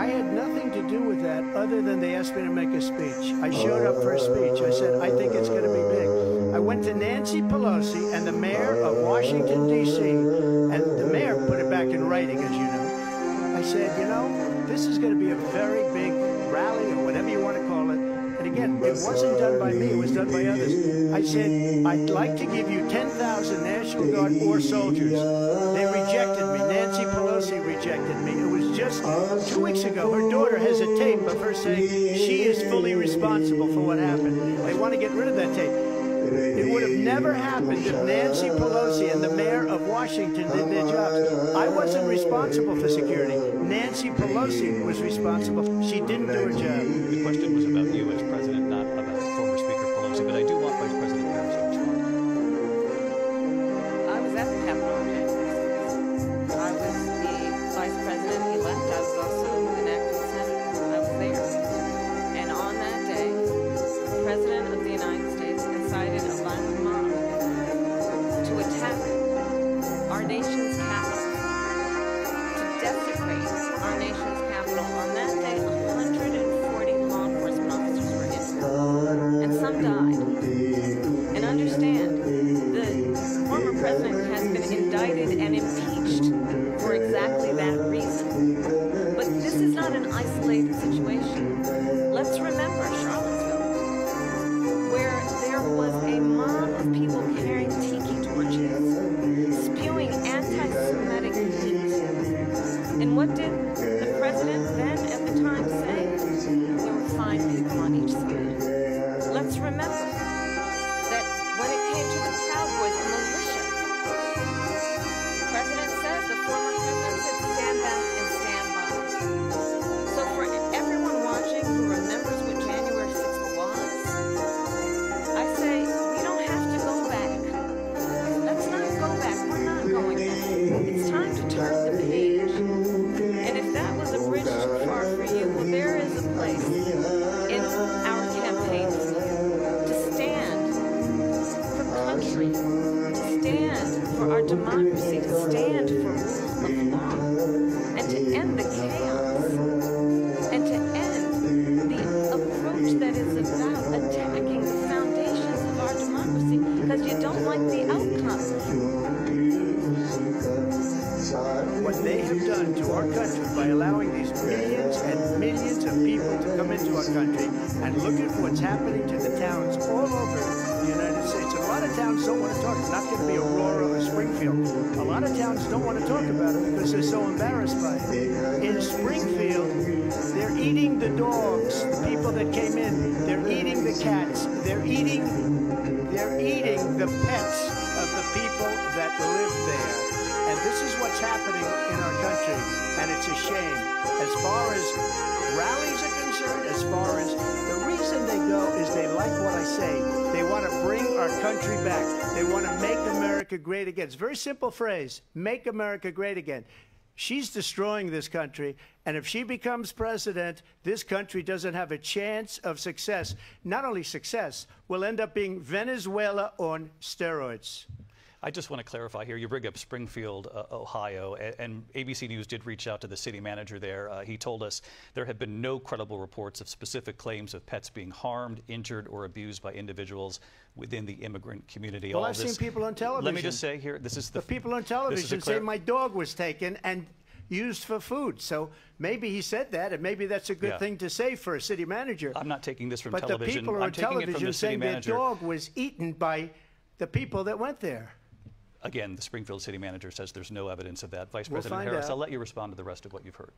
I had nothing to do with that other than they asked me to make a speech. I showed up for a speech. I said, I think it's going to be big. I went to Nancy Pelosi and the mayor of Washington, D.C., and the mayor put it back in writing, as you know. I said, you know, this is going to be a very big rally or whatever you want to call it. And again, it wasn't done by me, it was done by others. I said, I'd like to give you 10,000 National Guard or soldiers. They rejected me. Nancy Pelosi rejected me. It was just 2 weeks ago. Her daughter has a tape of her saying she is fully responsible for what happened. They want to get rid of that tape. It would have never happened if Nancy Pelosi and the mayor of Washington did their jobs. I wasn't responsible for security. Nancy Pelosi was responsible. She didn't do her job. The question was about you as president, not about former Speaker Pelosi, but I do want Vice President Harris to respond. I was at the Capitol on January 6th. I was the vice president-elect. I was also an acting senator. I was there. And on that day, the President of the United States incited a violent mob to attack our nation's capital, to desecrate our nation's capital. On that day, 140 law enforcement officers were injured, and some died. And understand, the former president has been indicted and impeached for exactly that reason. But this is not an isolated situation. Let's remember Charlottesville, where there was a mob of people carrying tiki torches, spewing anti-Semitic hate. And what did the president then at the time say? There were fine people on each side. Let's remember that when it came to the Proud Boys, the militia, the president said, the former president said, stand back and stand by. So for everyone watching who remembers what January 6th was, I say, we don't have to go back. Let's not go back. We're not going back. It's time to turn the page. And if that was a bridge too far for you, well, there is a place in our campaign to stand for country, to stand for our democracy, to stand for rule of law, and to end the chaos, and to end the approach that is about attacking the foundations of our democracy because you don't like the outcome. What they have done to our country by allowing these millions and millions of people to come into our country, and look at what's happening to the towns all over the United States. A lot of towns don't want to talk. It's not going to be Aurora or Springfield. A lot of towns don't want to talk about it because they're so embarrassed by it. In Springfield, they're eating the dogs, the people that came in. They're eating the cats. They're eating the pets of the people that live there. And this is what's happening in our country, and it's a shame. As far as rallies are concerned, as far as the reason they go is they like what I say. They want to bring our country back. They want to make America great again. It's a very simple phrase, make America great again. She's destroying this country, and if she becomes president, this country doesn't have a chance of success. Not only success, we'll end up being Venezuela on steroids. I just want to clarify here. You bring up Springfield, Ohio, and ABC News did reach out to the city manager there. He told us there have been no credible reports of specific claims of pets being harmed, injured, or abused by individuals within the immigrant community. Well, I've seen people on television. Let me just say here, this is the people on television say my dog was taken and used for food. So maybe he said that, and maybe that's a good thing to say for a city manager. I'm not taking this from television. But the people on television saying their dog was eaten by the people that went there. Again, the Springfield city manager says there's no evidence of that. Vice President Harris, I'll let you respond to the rest of what you've heard.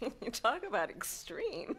You talk about extreme.